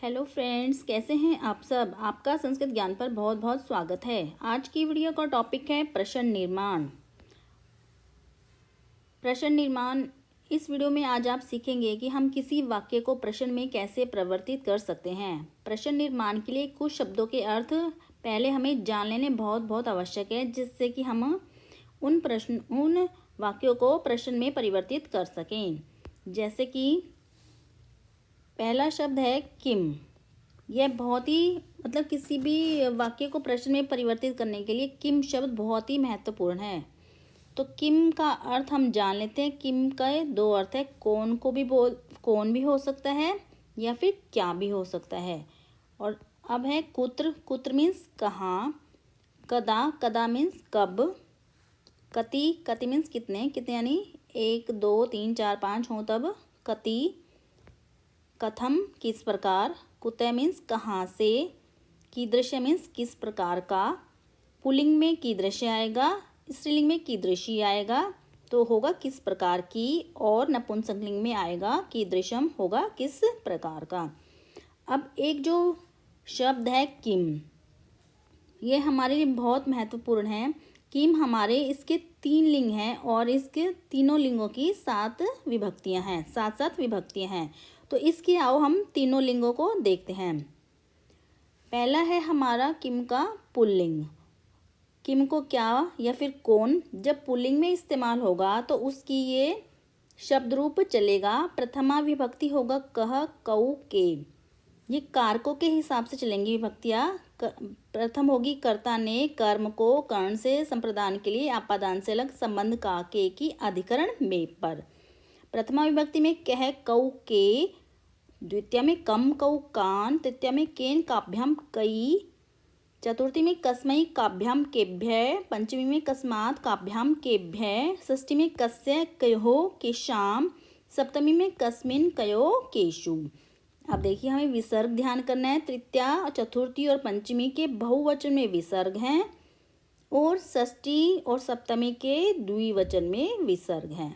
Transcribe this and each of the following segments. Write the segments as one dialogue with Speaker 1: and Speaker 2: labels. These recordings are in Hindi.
Speaker 1: हेलो फ्रेंड्स, कैसे हैं आप सब। आपका संस्कृत ज्ञान पर बहुत बहुत स्वागत है। आज की वीडियो का टॉपिक है प्रश्न निर्माण। प्रश्न निर्माण। इस वीडियो में आज आप सीखेंगे कि हम किसी वाक्य को प्रश्न में कैसे परिवर्तित कर सकते हैं। प्रश्न निर्माण के लिए कुछ शब्दों के अर्थ पहले हमें जान लेने बहुत बहुत आवश्यक है, जिससे कि हम उन वाक्यों को प्रश्न में परिवर्तित कर सकें। जैसे कि पहला शब्द है किम। यह बहुत ही किसी भी वाक्य को प्रश्न में परिवर्तित करने के लिए किम शब्द बहुत ही महत्वपूर्ण है। तो किम का अर्थ हम जान लेते हैं। किम का दो अर्थ है। कौन भी हो सकता है या फिर क्या भी हो सकता है। और अब है कुत्र। कुत्र मीन्स कहाँ। कदा। कदा मीन्स कब। कति। कति मीन्स कितने। कितने यानी 1 2 3 4 5 हो तब कति। कथम किस प्रकार। कुतः मीन्स कहाँ से। कीदृश मीन्स किस प्रकार का। पुल्लिंग में कीदृश आएगा, स्त्रीलिंग में कीदृशी आएगा, तो होगा किस प्रकार की। और नपुंसकलिंग में आएगा कीदृशम, होगा किस प्रकार का। अब एक जो शब्द है किम, ये हमारे लिए बहुत महत्वपूर्ण है। किम हमारे इसके 3 लिंग हैं और इसके तीनों लिंगों की 7 विभक्तियां हैं। 7 विभक्तियां हैं। तो इसके आओ हम तीनों लिंगों को देखते हैं। पहला है हमारा किम का पुल्लिंग। किम को क्या या फिर कौन जब पुल्लिंग में इस्तेमाल होगा तो उसकी ये शब्द रूप चलेगा। प्रथमा विभक्ति होगा कह, कऊ, के। ये कारकों के हिसाब से चलेंगी विभक्तियाँ। प्रथम होगी कर्ता ने कर्म को कर्ण से संप्रदान के लिए आपादान से अलग संबंध का के की अधिकरण में पर। प्रथमा विभक्ति में कह, कऊ, के। द्वितीय में कम, कऊ, कान। तृतीय में केन काभ्याम कई। चतुर्थी में कस्मई काभ्याम केभ्य। पंचमी में कस्मात काभ्याम केभ्य। षष्ठी में कस्य कयो केशाम। सप्तमी में कस्मिन कयो केशु। अब देखिए हमें विसर्ग ध्यान करना है। तृतीया, चतुर्थी और पंचमी के बहुवचन में विसर्ग हैं और षष्ठी और सप्तमी के द्विवचन में विसर्ग हैं।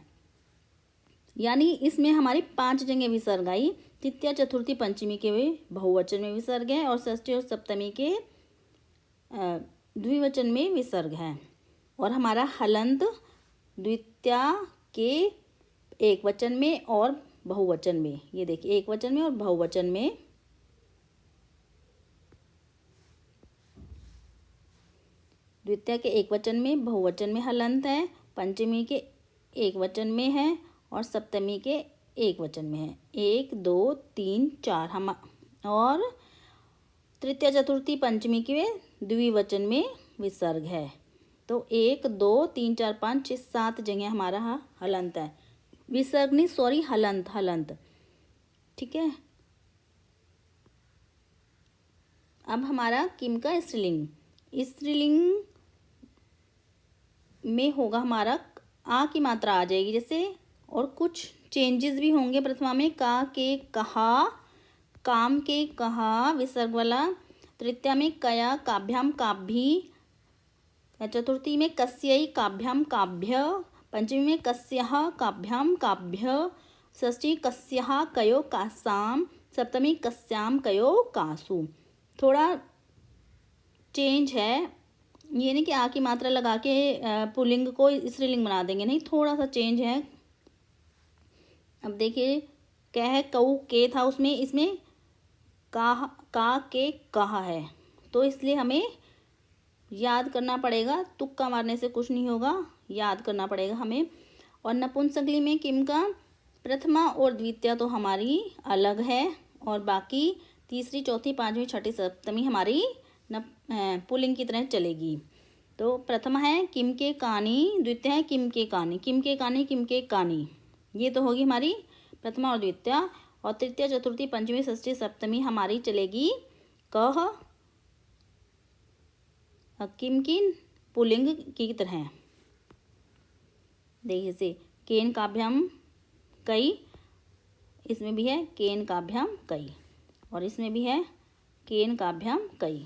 Speaker 1: यानी इसमें हमारी 5 जगह विसर्ग आई। तृतीया, चतुर्थी, पंचमी के बहुवचन में विसर्ग है और षष्ठी और सप्तमी के द्विवचन में विसर्ग है। और हमारा हलंत द्वितीया के एक वचन में और बहुवचन में। ये देखिए एक वचन में और बहुवचन में। द्वितीय के एक वचन में, बहुवचन में हलंत है। पंचमी के एक वचन में है और सप्तमी के एक वचन में है। 1 2 3 4 हम। और तृतीय, चतुर्थी, पंचमी के द्विवचन में विसर्ग है। तो 1 2 3 4 5 6 7 जगह हमारा हलंत है। विसर्ग नहीं, सॉरी, हलंत। हलंत, ठीक है। अब हमारा किम का स्त्रीलिंग। स्त्रीलिंग में होगा हमारा आ की मात्रा आ जाएगी जैसे। और कुछ चेंजेस भी होंगे। प्रथमा में का के कहा, काम के कहा विसर्ग वाला। तृतीया में कया काभ्याम काभ्ही। चतुर्थी में कस्यै काभ्याम काभ्य। पंचमी में कस्यः काभ्याम काभ्य। षष्ठी कस्यः कयो कासाम। सप्तमी कस्याम कयो कासु। थोड़ा चेंज है। ये नहीं कि आ की मात्रा लगा के पुल्लिंग को स्त्रीलिंग बना देंगे, नहीं, थोड़ा सा चेंज है। अब देखिए कह, कऊ, के था उसमें, इसमें का के कहा है। तो इसलिए हमें याद करना पड़ेगा। तुक्का मारने से कुछ नहीं होगा, याद करना पड़ेगा हमें। और नपुंसकलिंग में किम का प्रथमा और द्वितीय तो हमारी अलग है और बाकी तीसरी, चौथी, पांचवी, छठी, सप्तमी हमारी पुल्लिंग की तरह चलेगी। तो प्रथमा है किम के कानी, द्वितीय है किम के कानी। किम के कानी, किम के कानी, ये तो होगी हमारी प्रथमा और द्वितीय। और तृतीय, चतुर्थी, पंचमी, षष्ठी, सप्तमी हमारी चलेगी कह, किम की पुल्लिंग की तरह। देखिए से केन काभ्याम कई, इसमें भी है केन काभ्याम कई और इसमें भी है केन काभ्याम कई।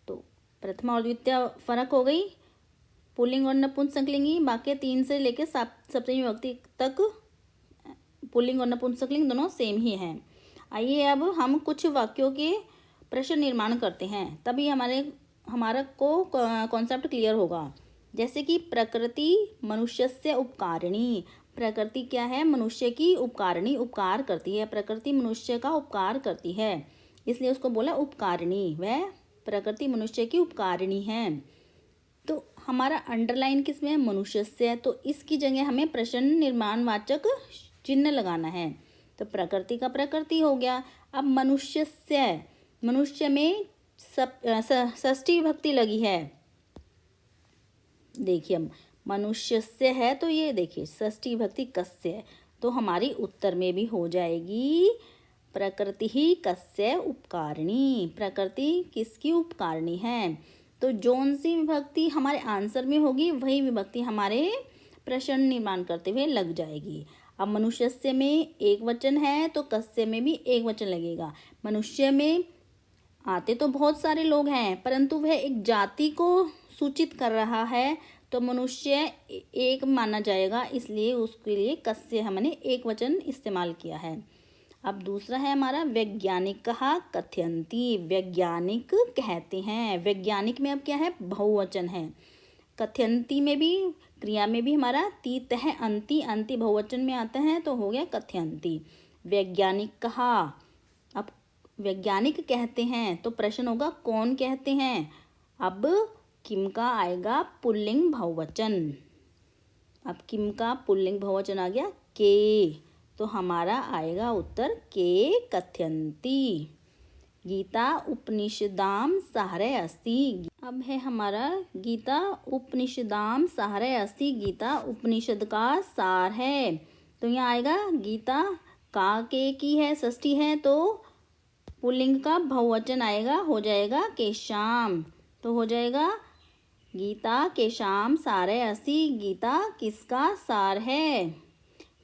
Speaker 1: तो प्रथमा और द्वितीय फर्क हो गई। पुल्लिंग और नपुंसकलिंगी वाक्य 3 से लेकर सप्तमी विभक्ति तक पुल्लिंग और नपुंसकलिंग दोनों सेम ही हैं। आइए अब हम कुछ वाक्यों के प्रश्न निर्माण करते हैं, तभी हमारा कॉन्सेप्ट क्लियर होगा। जैसे कि प्रकृति मनुष्यस्य उपकारिणी। प्रकृति क्या है? मनुष्य की उपकारिणी, उपकार करती है। प्रकृति मनुष्य का उपकार करती है, इसलिए उसको बोला उपकारिणी। वह प्रकृति मनुष्य की उपकारिणी है। तो हमारा अंडरलाइन किसमें है? मनुष्यस्य है, तो इसकी जगह हमें प्रश्न निर्माणवाचक चिन्ह लगाना है। तो प्रकृति का प्रकृति हो गया। अब मनुष्यस्य, मनुष्य में षष्ठी विभक्ति लगी है। देखिए अब मनुष्यस्य है तो ये देखिए षष्ठी विभक्ति कस्य है, तो हमारी उत्तर में भी हो जाएगी प्रकृति ही कस्य उपकारिणी। प्रकृति किसकी उपकारिणी है? तो जौन सी विभक्ति हमारे आंसर में होगी वही विभक्ति हमारे प्रश्न निर्माण करते हुए लग जाएगी। अब मनुष्यस्य में एक वचन है तो कस्य में भी एक वचन लगेगा। मनुष्य में आते तो बहुत सारे लोग हैं, परंतु वह एक जाति को सूचित कर रहा है, तो मनुष्य एक माना जाएगा, इसलिए उसके लिए कस्य हमने एक वचन इस्तेमाल किया है। अब दूसरा है हमारा वैज्ञानिक कहा कथयंती। वैज्ञानिक कहते हैं। वैज्ञानिक में अब क्या है? बहुवचन है। कथयंती में भी, क्रिया में भी हमारा तीत है अंति, अंति बहुवचन में आता है तो हो गया कथयंती। वैज्ञानिक कहा, अब वैज्ञानिक कहते हैं तो प्रश्न होगा कौन कहते हैं? अब किम का आएगा पुल्लिंग बहुवचन। अब किम का पुल्लिंग बहुवचन आ गया के, तो हमारा आएगा उत्तर के कथयंती। गीता उपनिषदाम साहरे अस्ति। अब है हमारा गीता उपनिषदाम साहरे अस्ति। गीता उपनिषद का सार है, तो यहाँ आएगा गीता का के की है, षष्ठी है, तो पुल्लिंग का बहुवचन आएगा, हो जाएगा केशाम। तो हो जाएगा गीता केशाम सारे अस्ति। गीता किसका सार है?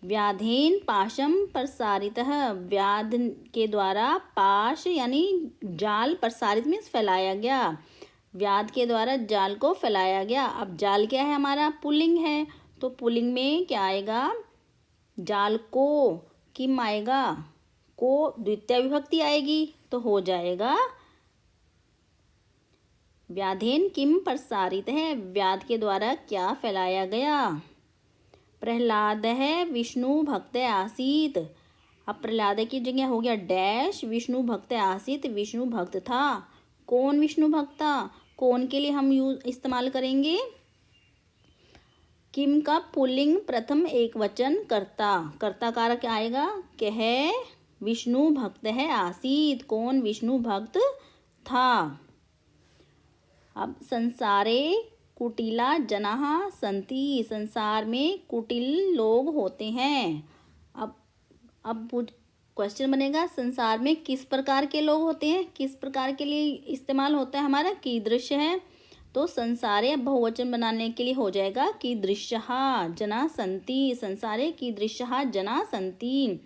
Speaker 1: व्याधेन पाशम प्रसारितः। व्याध के द्वारा पाश यानी जाल, प्रसारित मीन्स फैलाया गया। व्याध के द्वारा जाल को फैलाया गया। अब जाल क्या है? हमारा पुल्लिंग है, तो पुल्लिंग में क्या आएगा? जाल को। किम आएगा? को द्वितीय विभक्ति आएगी, तो हो जाएगा व्याधेन किम प्रसारित है। व्याध के द्वारा क्या फैलाया गया? प्रहलाद है विष्णु भक्त आसीत। अब प्रहलाद की जगह हो गया डैश विष्णु भक्त आसीत। विष्णु भक्त था। कौन विष्णु भक्त था? कौन के लिए हम इस्तेमाल करेंगे? किम का पुल्लिंग प्रथम एक वचन कर्ता। कर्ता कारक आएगा कह विष्णु भक्त है आसीत। कौन? विष्णु भक्त था। अब संसारे कुटिला जनाः सन्ति। संसार में कुटिल लोग होते हैं। अब क्वेश्चन बनेगा संसार में किस प्रकार के लोग होते हैं? किस प्रकार के लिए इस्तेमाल होता है हमारा? कीदृश है, तो संसारे बहुवचन बनाने के लिए हो जाएगा कीदृशः जना सन्ति। संसारे कीदृशः जना सन्ति।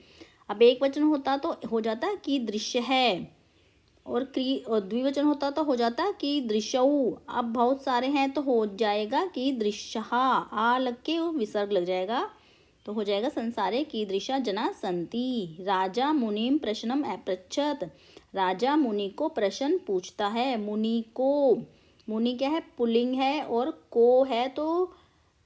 Speaker 1: अब एक वचन होता तो हो जाता कीदृश है, और द्विवचन होता तो हो जाता कीदृशौ। अब बहुत सारे हैं तो हो जाएगा कीदृशः, आ लग के विसर्ग लग जाएगा, तो हो जाएगा संसारे कीदृशा जना सन्ति। राजा मुनिम प्रश्नम अपृच्छत। राजा मुनि को प्रश्न पूछता है। मुनि को, मुनि क्या है? पुल्लिंग है, और को है तो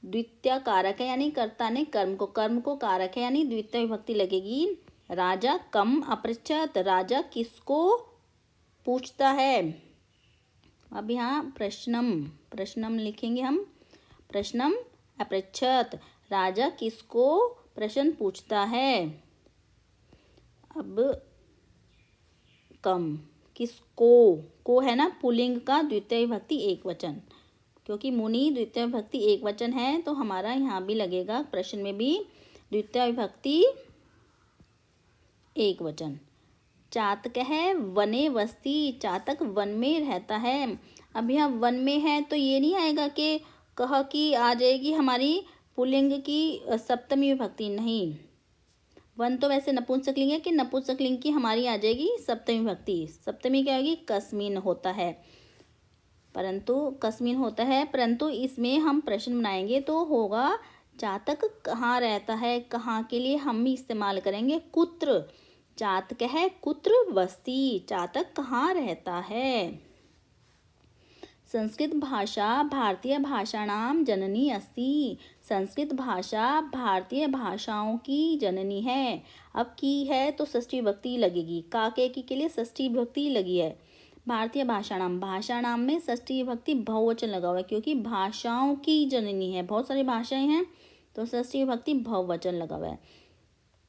Speaker 1: द्वितीय कारक है, यानी कर्ता ने कर्म को कारक है, यानी द्वितीय विभक्ति लगेगी। राजा कम अपृच्छत। राजा किसको पूछता है? अब यहाँ प्रश्नम लिखेंगे हम। प्रश्नम अपृच्छत। राजा किसको प्रश्न पूछता है? अब कम किसको, को है ना पुल्लिंग का द्वितीय विभक्ति एक वचन, क्योंकि मुनि द्वितीय विभक्ति एक वचन है, तो हमारा यहाँ भी लगेगा प्रश्न में भी द्वितीय विभक्ति एक वचन। चातक है वने वस्ती। चातक वन में रहता है। अब यहाँ वन में है तो ये नहीं आएगा कि कह की आ जाएगी हमारी पुल्लिंग की सप्तमी विभक्ति, नहीं। वन तो वैसे नपुंसकलिंग है कि नपुंसकलिंग की हमारी आ जाएगी सप्तमी विभक्ति। सप्तमी क्या होगी? कस्मिन होता है। परंतु कस्मिन होता है, परंतु इसमें हम प्रश्न बनाएंगे तो होगा चातक कहाँ रहता है। कहाँ के लिए हम इस्तेमाल करेंगे कुत्र। चातक है कुत्र वसति, चातक कहाँ रहता है। संस्कृत भाषा भारतीय भाषाणाम जननी अस्ति, संस्कृत भाषा भारतीय भाषाओं की जननी है। अब की है तो षष्ठी विभक्ति लगेगी, काके की के लिए षष्ठी विभक्ति लगी है। भारतीय भाषाणाम, भाषाणाम में षष्ठी विभक्ति बहुवचन लगा हुआ है क्योंकि भाषाओं की जननी है, बहुत सारी भाषाएं हैं तो षष्ठी विभक्ति बहुवचन लगा हुआ है।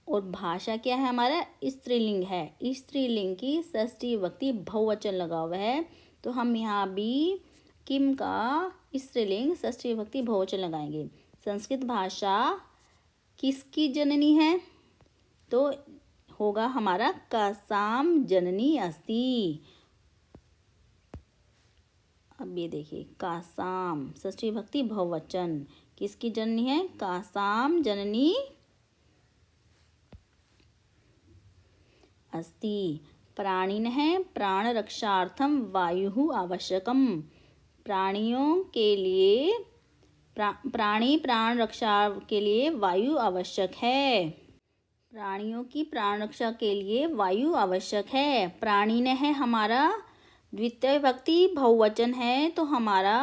Speaker 1: और भाषा क्या है हमारा, स्त्रीलिंग है, स्त्रीलिंग की षष्ठी विभक्ति बहुवचन लगा हुआ है। तो हम यहाँ भी किम का स्त्रीलिंग षष्ठी विभक्ति बहुवचन लगाएंगे। संस्कृत भाषा किसकी जननी है, तो होगा हमारा कासाम जननी अस्ति। अब ये देखिए कासाम षष्ठी विभक्ति बहुवचन किसकी जननी है, कासाम जननी अस्ति। प्राणिन है प्राण रक्षार्थम वायु आवश्यकम, प्राणियों के लिए प्राणी प्राण रक्षा के लिए वायु आवश्यक है, प्राणियों की प्राण रक्षा के लिए वायु आवश्यक है। प्राणिन है हमारा द्वितीय विभक्ति बहुवचन है तो हमारा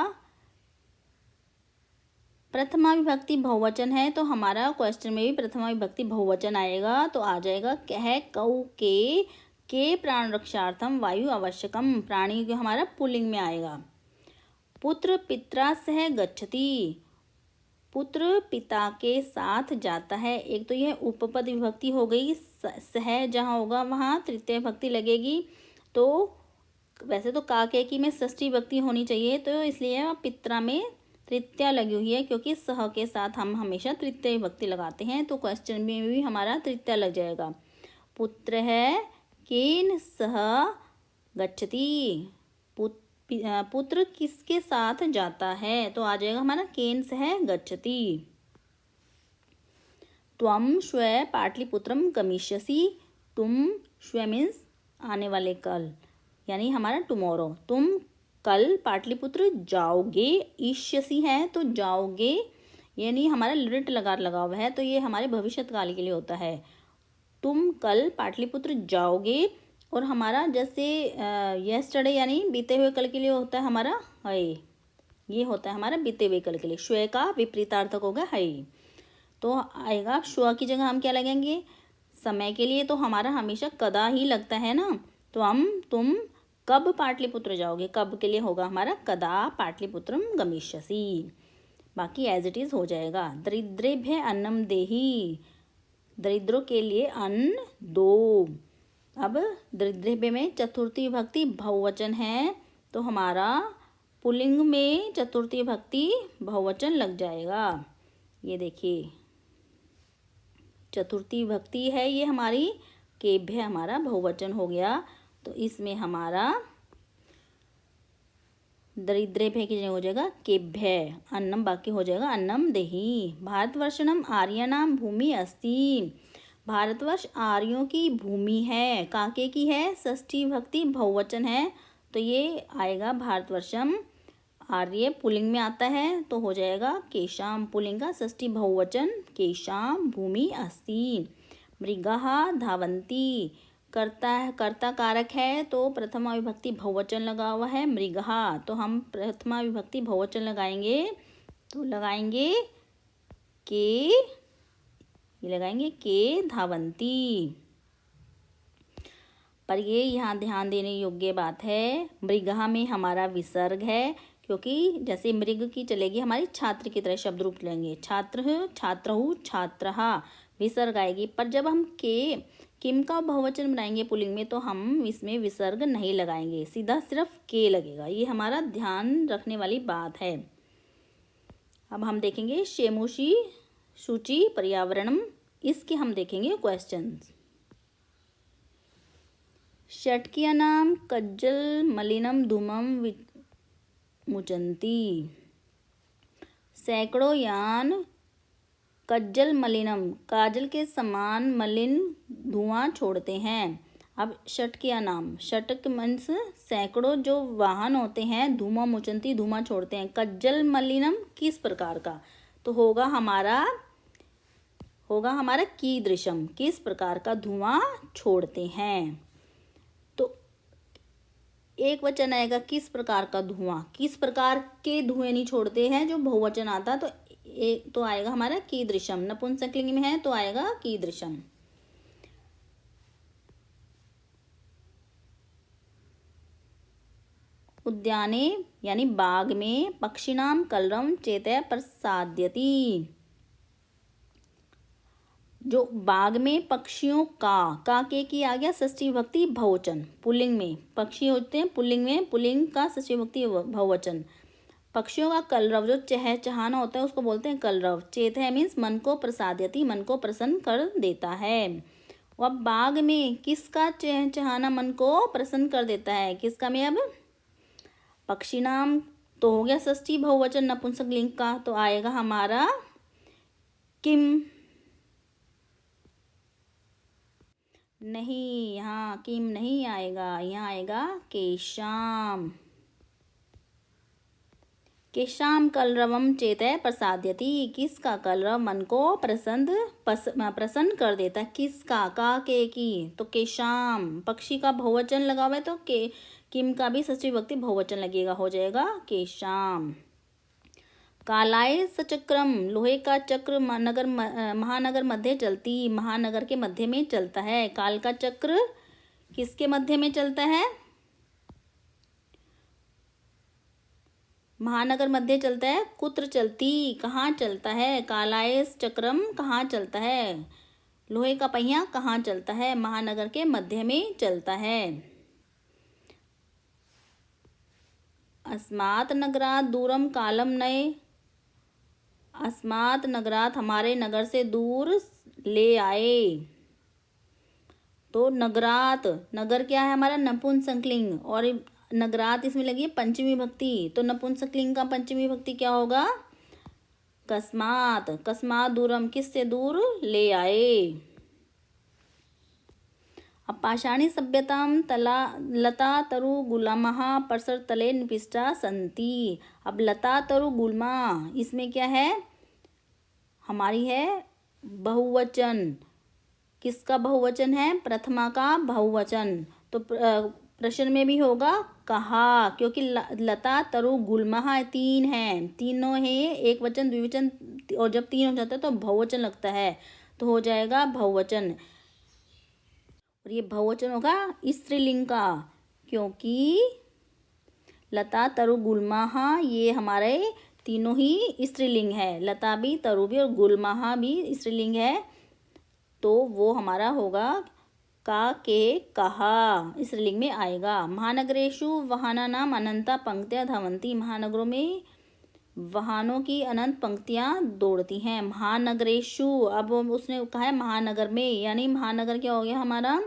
Speaker 1: प्रथमा विभक्ति बहुवचन है तो हमारा क्वेश्चन में भी प्रथमा विभक्ति बहुवचन आएगा। तो आ जाएगा कह कऊ के प्राण रक्षार्थम वायु आवश्यकम, प्राणी के हमारा पुल्लिंग में आएगा। पुत्र पित्रा सह गच्छति, पुत्र पिता के साथ जाता है। एक तो यह उपपद विभक्ति हो गई, सह जहाँ होगा वहाँ तृतीय विभक्ति लगेगी। तो वैसे तो काके की में षष्ठी विभक्ति होनी चाहिए तो इसलिए पित्रा में तृतीया लगी हुई है क्योंकि सह के साथ हम हमेशा तृतीय विभक्ति लगाते हैं। तो क्वेश्चन में भी हमारा तृतीया लग जाएगा। पुत्र है केन सह गच्छति, पुत्र किसके साथ जाता है, तो आ जाएगा हमारा केन सह गच्छति। त्वं श्वः पाटलिपुत्रम गमिष्यसि, तुम श्वः मीन्स आने वाले कल यानी हमारा टुमारो, तुम कल पाटलिपुत्र जाओगे। इष्यसि है तो जाओगे यानी हमारा लिट लगा हुआ है तो ये हमारे भविष्यकाल के लिए होता है। तुम कल पाटलिपुत्र जाओगे और हमारा जैसे यस्टरडे यानी बीते हुए कल के लिए होता है हमारा है, ये होता है हमारा बीते हुए कल के लिए। श्व का विपरीतार्थक होगा है, तो आएगा श्व की जगह हम क्या लगेंगे, समय के लिए तो हमारा हमेशा कदा ही लगता है ना। तो हम तुम कब पाटलिपुत्र जाओगे, कब के लिए होगा हमारा कदा पाटलिपुत्रम गमिष्यसि। बाकी एज इट इज हो जाएगा। दरिद्रेभ्य अन्नम देहि, दरिद्रों के लिए अन्न दो। अब दरिद्रेभ्य में चतुर्थी विभक्ति बहुवचन है तो हमारा पुल्लिंग में चतुर्थी विभक्ति बहुवचन लग जाएगा। ये देखिए चतुर्थी विभक्ति है ये हमारी, केभ्य हमारा बहुवचन हो गया तो इसमें हमारा दरिद्रेभ्य की जगह हो जाएगा केभ्य, अन्नम बाकी हो जाएगा अन्नम देहि। भारतवर्षणम आर्याणाम भूमि अस्ति, भारतवर्ष आर्यों की भूमि है, काके की है, षष्ठी विभक्ति बहुवचन है तो ये आएगा भारतवर्षम। आर्य पुल्लिंग में आता है तो हो जाएगा केशाम, पुल्लिंग का षष्ठी बहुवचन केशाम भूमि अस्ति। मृगाः धावन्ति, कर्ता कारक है तो प्रथमा विभक्ति बहुवचन लगा हुआ है मृगः, तो हम प्रथमा विभक्ति बहुवचन लगाएंगे तो लगाएंगे के, ये लगाएंगे के धावंती। पर ये यहाँ ध्यान देने योग्य बात है, मृगः में हमारा विसर्ग है क्योंकि जैसे मृग की चलेगी हमारी छात्र की तरह शब्द रूप लेंगे, छात्र छात्रहु छात्रहा विसर्ग आएगी। पर जब हम के किम का बहुवचन बनाएंगे पुल्लिंग में तो हम इसमें विसर्ग नहीं लगाएंगे, सीधा सिर्फ के लगेगा। ये हमारा ध्यान रखने वाली बात है। अब हम देखेंगे शेमुषी शुचि पर्यावरणम, इसके हम देखेंगे क्वेश्चंस। षट्कियानाम कज्जल मलिनम धूमम मुचंती, सैकड़ों यान कज्जल मलिनम काजल के समान मलिन धुआं छोड़ते हैं। अब षट क्या नाम, षटक मीन्स सैकड़ों जो वाहन होते हैं धूमा मुचंती, धुआं छोड़ते हैं। कज्जल मलिनम किस प्रकार का, तो होगा हमारा कीदृशम, किस प्रकार का धुआं छोड़ते हैं। तो एक वचन आएगा किस प्रकार का धुआं, किस प्रकार के धुएं नहीं छोड़ते हैं, जो बहुवचन आता तो एक तो आएगा हमारा कीदृशम। नपुंसकलिंग में है तो आएगा कीदृशम। उद्याने यानी बाग में पक्षिणाम कलरव चेतः प्रसाद्यति, जो बाग में पक्षियों का के आ गया षष्ठी विभक्ति बहुवचन, पुल्लिंग में पक्षी होते हैं, पुल्लिंग में पुल्लिंग का षष्ठी विभक्ति बहुवचन। पक्षियों का कलरव जो चहचहाना होता है उसको बोलते हैं कलरव। चेत है मीन्स मन को प्रसाद्यति, मन को प्रसन्न कर देता है। अब बाग में किसका चहचहाना मन को प्रसन्न कर देता है, किसका में, अब पक्षी नाम तो हो गया षष्ठी बहुवचन नपुंसक लिंग का, तो आएगा हमारा किम, नहीं यहाँ किम नहीं आएगा, यहाँ आएगा केशाम। केशाम कलरवम चेतः प्रसाद्यति, किसका कलरव मन को प्रसन्न कर देता है, किसका का के की, तो केशाम। पक्षी का बहुवचन लगा हुआ है तो किम का भी षष्ठी विभक्ति बहुवचन लगेगा, हो जाएगा केशाम। कालाय सचक्रम, लोहे का चक्र महानगर मध्य चलती, महानगर के मध्य में चलता है। काल का चक्र किसके मध्य में चलता है, महानगर मध्य चलता है। कुत्र चलती, कहाँ चलता है, कालाय चक्रम कहाँ चलता है, लोहे का पहिया कहाँ चलता है, महानगर के मध्य में चलता है। अस्मात् नगरात् दूरम कालम नये, अस्मात् नगरात् हमारे नगर से दूर ले आए। तो नगरात, नगर क्या है हमारा नपुंसकलिंग, और नगरात इसमें लगी है पंचमी विभक्ति, तो नपुंसकलिंग का पंचमी विभक्ति क्या होगा, कस्मात। कस्मात दूरम किससे दूर ले आए। अब पाषाणी सभ्यताम लता तरु गुलामः परसर तले निपिष्टा संति। अब लता तरु गुल्मा इसमें क्या है, हमारी है बहुवचन, किसका बहुवचन है, प्रथमा का बहुवचन। तो प्रश्न में भी होगा कहा, क्योंकि लता तरु गुल्मा तीन हैं, तीनों हैं एक वचन द्विवचन, और जब तीन हो जाता है तो बहुवचन लगता है, तो हो जाएगा बहुवचन। और ये बहुवचन होगा स्त्रीलिंग का, क्योंकि लता तरु गुल्मा ये हमारे तीनों ही स्त्रीलिंग है, लता भी तरु भी और गुल्मा भी स्त्रीलिंग है, तो वो हमारा होगा का के कहा स्त्रीलिंग में आएगा। महानगरेषु वाहनानाम अनंता पंक्तियां धावन्ति, महानगरों में वाहनों की अनंत पंक्तियां दौड़ती हैं। महानगरेषु, अब उसने कहा है महानगर में, यानी महानगर क्या हो गया हमारा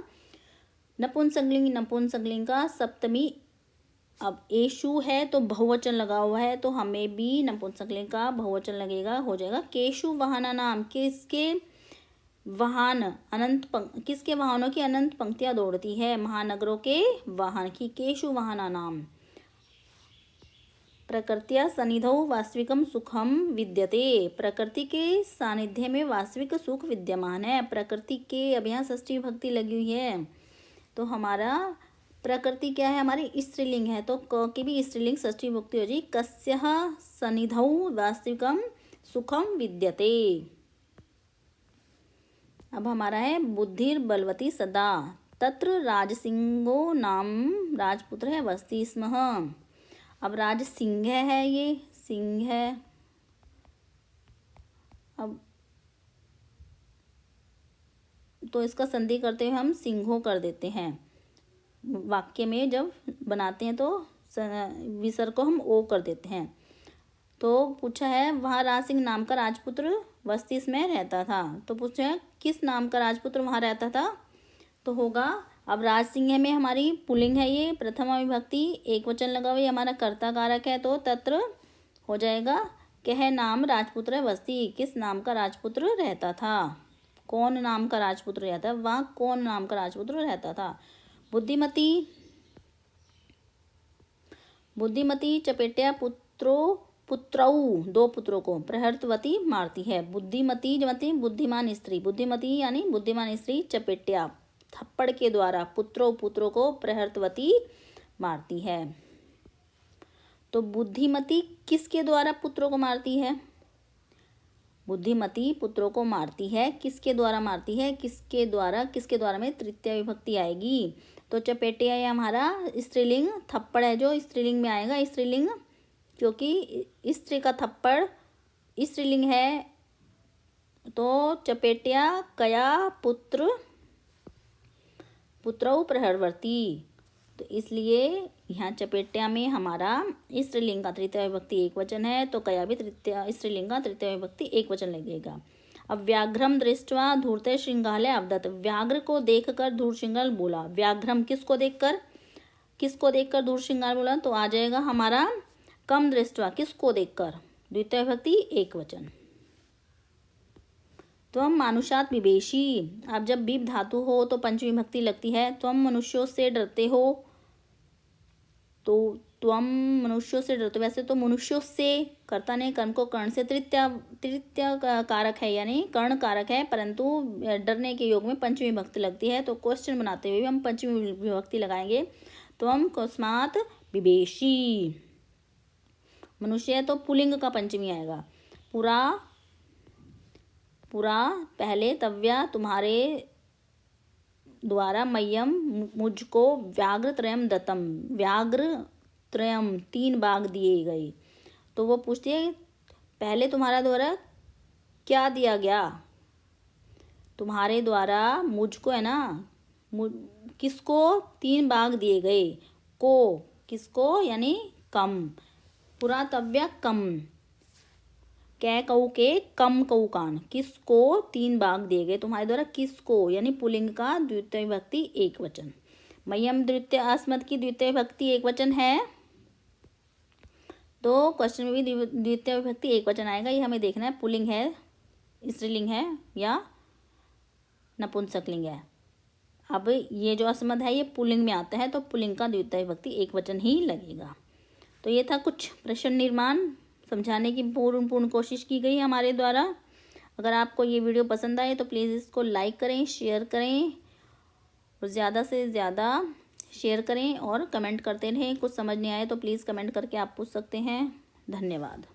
Speaker 1: नपुंसकलिंग, नपुंसकलिंग का सप्तमी। अब एशु है तो बहुवचन लगा हुआ है, तो हमें भी नपुंसकलिंग का बहुवचन लगेगा, हो जाएगा केशु वाहना नाम, किसके वाहन किसके वाहनों की अनंत पंक्तियां दौड़ती है, महानगरों के वाहन की, केशु वाहना नाम। प्रकृत्या सन्निधौ वास्तविकम सुखम विद्यते, प्रकृति के सानिध्य में वास्तविक सुख विद्यमान है। प्रकृति के, अब यहाँ षष्ठी विभक्ति लगी हुई है, तो हमारा प्रकृति क्या है, हमारी स्त्रीलिंग है, तो क की भी स्त्रीलिंग षष्ठी विभक्ति हो जाएगी। कस्यः सन्निधौ वास्तविकम सुखम विद्यते। अब हमारा है बुद्धिर बलवती सदा, तत्र राजसिंहो नाम राजपुत्र है वस्ति स्म। अब राज सिंह है, ये सिंह है। अब तो इसका संधि करते हुए हम सिंहो कर देते हैं, वाक्य में जब बनाते हैं तो विसर्ग को हम ओ कर देते हैं। तो पूछा है वहाँ राज सिंह नाम का राजपुत्र बस्ती में रहता था, तो पूछा है किस नाम का राजपुत्र वहाँ रहता था, तो होगा अब राज सिंह में हमारी पुल्लिंग है, ये प्रथमा विभक्ति एक वचन लगा हुआ, हमारा कर्ता कारक है, तो तत्र हो जाएगा कह नाम राजपुत्र बस्ती, किस नाम का राजपुत्र रहता था। कौन नाम का राजपुत्र रहता है, वहाँ कौन नाम का राजपुत्र रहता था। बुद्धिमती चपेट्या पुत्रऊ, 2 पुत्रों को प्रहर्तवती मारती है। बुद्धिमती जमती बुद्धिमान स्त्री, बुद्धिमती यानी बुद्धिमान स्त्री चपेट्या थप्पड़ के द्वारा पुत्रों को प्रहर्तवती मारती है। तो बुद्धिमती किसके द्वारा पुत्रों को मारती है? बुद्धिमती पुत्रों को मारती है, किसके द्वारा मारती है? किसके द्वारा में तृतीय विभक्ति आएगी। तो चपेटिया ये हमारा स्त्रीलिंग, थप्पड़ है जो स्त्रीलिंग में आएगा, स्त्रीलिंग, क्योंकि स्त्री का थप्पड़ स्त्रीलिंग है। तो चपेटिया कया पुत्रौ प्रहरवर्ती, तो इसलिए यहाँ चपेटिया में हमारा स्त्रीलिंग का तृतीय विभक्ति एकवचन है, तो कया भी स्त्रीलिंग का तृतीय विभक्ति एकवचन लगेगा। अब व्याघ्रम दृष्ट्वा धूर्ते श्रृंगाले अवदत्, व्याघ्र को देखकर धूर्तशृंगाल बोला। व्याघ्रम किसको देखकर धूर्तशृंगाल बोला? तो आ जाएगा हमारा कम दृष्ट्वा, किसको देखकर, द्वितीय विभक्ति एकवचन। त्वम मानुषात् बिभेषि, अब जब बीप धातु हो तो पंचमी विभक्ति लगती है। त्वम मनुष्यों से डरते हो, तो त्वम मनुष्यों से डरते, वैसे तो मनुष्यों से कर्ता ने कर्म को कर्ण से तृतीय कारक है, यानी कर्ण कारक है, परंतु डरने के योग में पंचमी विभक्ति लगती है। तो क्वेश्चन बनाते हुए हम पंचमी विभक्ति लगाएंगे। त्वम कस्मात् बिभेषि, मनुष्य है तो पुलिंग का पंचमी आएगा। पुरा पहले, तव्या तुम्हारे द्वारा, मह्यम मुझको, व्याघ्रत्रयम दत्तम, व्याघ्रत्रयम 3 बाघ दिए गए। तो वो पूछती है पहले तुम्हारा द्वारा क्या दिया गया? तुम्हारे द्वारा मुझको है ना, किसको 3 बाघ दिए गए? को, किसको यानी कम, पुरातव्य कम, कै कऊ के कम कऊ कान, किसको 3 बाघ दिए गए? तुम्हारे द्वारा किसको, यानी पुलिंग का द्वितीय विभक्ति एकवचन। मह्यम द्वितीय अस्मत् की द्वितीय विभक्ति एकवचन है, तो क्वेश्चन में भी द्वितीय विभक्ति एकवचन आएगा। ये हमें देखना है पुलिंग है, स्त्रीलिंग है या नपुंसकलिंग है। अब ये जो अस्मत् है ये पुलिंग में आता है, तो पुलिंग का द्वितीय विभक्ति एकवचन ही लगेगा। तो ये था कुछ प्रश्न निर्माण समझाने की पूर्ण कोशिश की गई हमारे द्वारा। अगर आपको ये वीडियो पसंद आए तो प्लीज़ इसको लाइक करें, शेयर करें और ज़्यादा से ज़्यादा शेयर करें और कमेंट करते रहें। कुछ समझ नहीं आए तो प्लीज़ कमेंट करके आप पूछ सकते हैं। धन्यवाद।